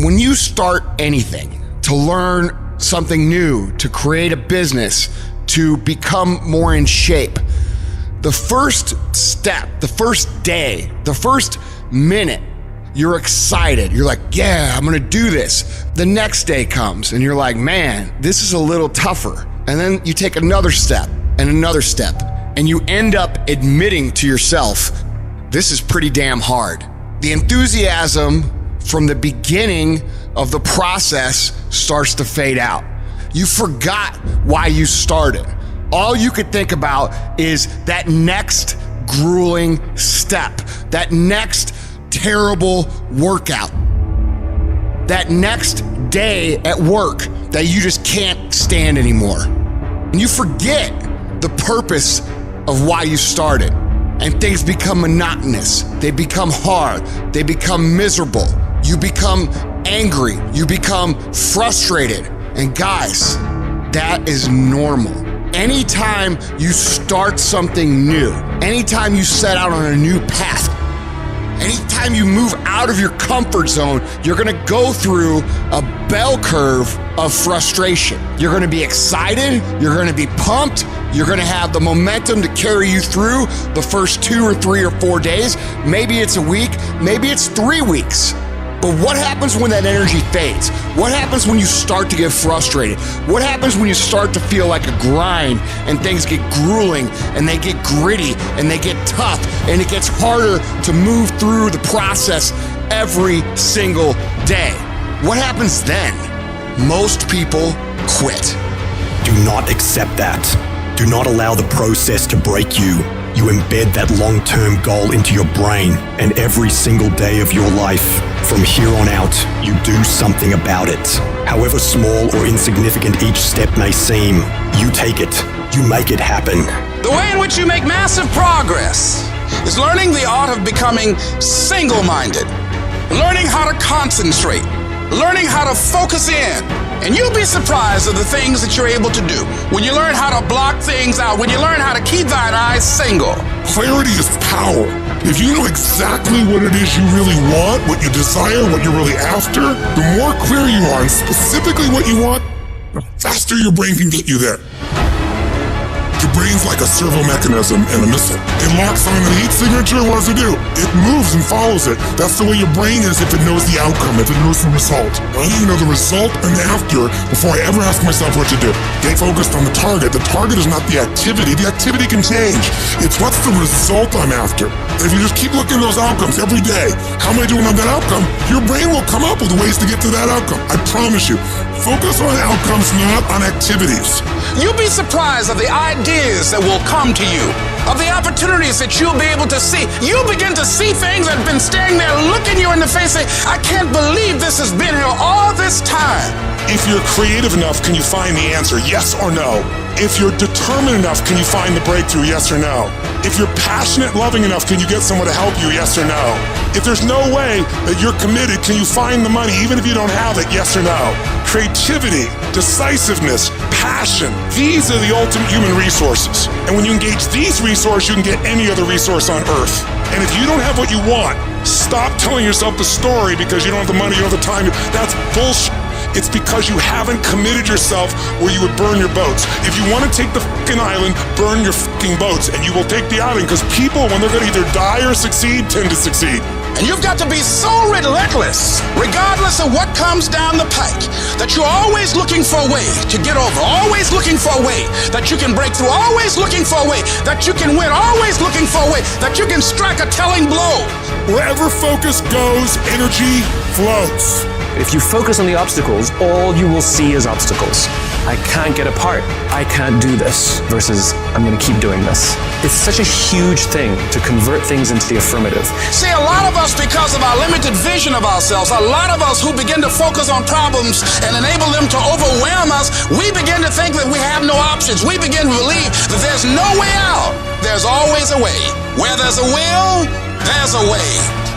When you start anything, to learn something new, to create a business, to become more in shape, the first step, the first day, the first minute, you're excited. You're like, yeah, I'm gonna do this. The next day comes and you're like, man, this is a little tougher. And then you take another step and another step, and you end up admitting to yourself, this is pretty damn hard. The enthusiasm from the beginning of the process starts to fade out. You forgot why you started. All you could think about is that next grueling step, that next terrible workout, that next day at work that you just can't stand anymore. And you forget the purpose of why you started. And things become monotonous. They become hard. They become miserable. You become angry. You become frustrated. And guys, that is normal. Anytime you start something new, anytime you set out on a new path, anytime you move out of your comfort zone, you're gonna go through a bell curve of frustration. You're gonna be excited, you're gonna be pumped, you're gonna have the momentum to carry you through the first 2 or 3 or 4 days. Maybe it's a week, maybe it's 3 weeks. But what happens when that energy fades? What happens when you start to get frustrated? What happens when you start to feel like a grind and things get grueling and they get gritty and they get tough and it gets harder to move through the process every single day? What happens then? Most people quit. Do not accept that. Do not allow the process to break you. You embed that long-term goal into your brain, and every single day of your life, from here on out, you do something about it. However small or insignificant each step may seem, you take it, you make it happen. The way in which you make massive progress is learning the art of becoming single-minded, learning how to concentrate, learning how to focus in. And you'll be surprised at the things that you're able to do when you learn how to block things out, when you learn how to keep thine eyes single. Clarity is power. If you know exactly what it is you really want, what you desire, what you're really after, the more clear you are on specifically what you want, the faster your brain can get you there. Your brain's like a servo mechanism and a missile. It locks on the heat signature, what does it do? It moves and follows it. That's the way your brain is if it knows the outcome, if it knows the result. I need to know the result and the after before I ever ask myself what to do. Get focused on the target. The target is not the activity. The activity can change. It's what's the result I'm after. If you just keep looking at those outcomes every day, how am I doing on that outcome? Your brain will come up with ways to get to that outcome. I promise you. Focus on outcomes, not on activities. You'll be surprised at the ideas that will come to you, of the opportunities that you'll be able to see. You'll begin to see things that have been staring there, looking you in the face, saying, I can't believe this has been here all this time. If you're creative enough, can you find the answer, yes or no? If you're determined enough, can you find the breakthrough, yes or no? If you're passionate, loving enough, can you get someone to help you, yes or no? If there's no way that you're committed, can you find the money, even if you don't have it, yes or no? Creativity, decisiveness, passion, these are the ultimate human resources. And when you engage these resources, you can get any other resource on earth. And if you don't have what you want, stop telling yourself the story because you don't have the money, you don't have the time. That's bullshit. It's because you haven't committed yourself where you would burn your boats. If you want to take the fucking island, burn your fucking boats, and you will take the island because people, when they're going to either die or succeed, tend to succeed. And you've got to be so relentless, regardless of what comes down the pike, that you're always looking for a way to get over, always looking for a way that you can break through, always looking for a way that you can win, always looking for a way that you can strike a telling blow. Wherever focus goes, energy flows. If you focus on the obstacles, all you will see is obstacles. I can't get apart. I can't do this versus I'm going to keep doing this. It's such a huge thing to convert things into the affirmative. See, a lot of us, because of our limited vision of ourselves, a lot of us who begin to focus on problems and enable them to overwhelm us, we begin to think that we have no options. We begin to believe that there's no way out. There's always a way. Where there's a will, there's a way.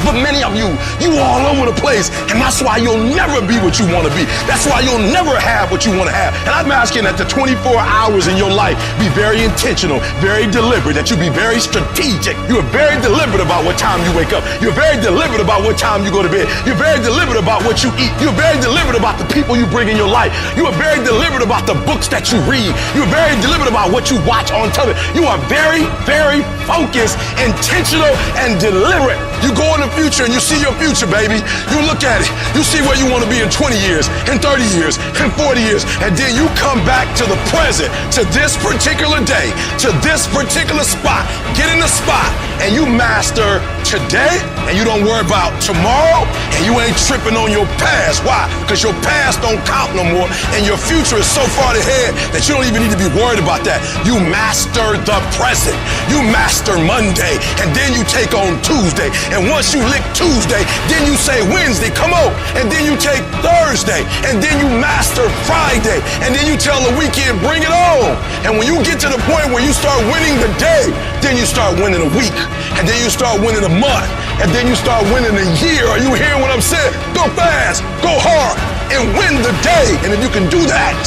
But many of you all over the place, and that's why you'll never be what you want to be. That's why you'll never have what you want to have. And I'm asking that the 24 hours in your life be very intentional, very deliberate, that you be very strategic. You are very deliberate about what time you wake up. You're very deliberate about what time you go to bed. You're very deliberate about what you eat. You're very deliberate about the people you bring in your life. You are very deliberate about the books that you read. You're very deliberate about what you watch on television. You are very, very focused, intentional, and deliberate. You go in the future and you see your future, baby. You look at it. You see where you want to be in 20 years, in 30 years, in 40 years. And then you come back to the present, to this particular day, to this particular spot. Get in the spot and you master today, and you don't worry about tomorrow, and you ain't tripping on your past. Why? Because your past don't count no more, and your future is so far ahead that you don't even need to be worried about that. You master the present. You master Monday, and then you take on Tuesday. And once you lick Tuesday, then you say Wednesday, come on. And then you take Thursday, and then you master Friday, and then you tell the weekend, bring it on. And when you get to the point where you start winning the day, then you start winning a week, and then you start winning a month, and then you start winning a year. Are you hearing what I'm saying? Go fast, go hard, and win the day. And if you can do that,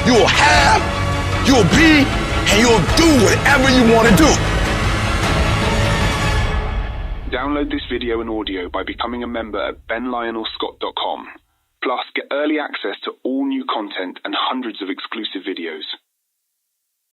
you will have, you'll be, and you'll do whatever you want to do. Download this video and audio by becoming a member at benlionelscott.com. Plus, get early access to all new content and hundreds of exclusive videos.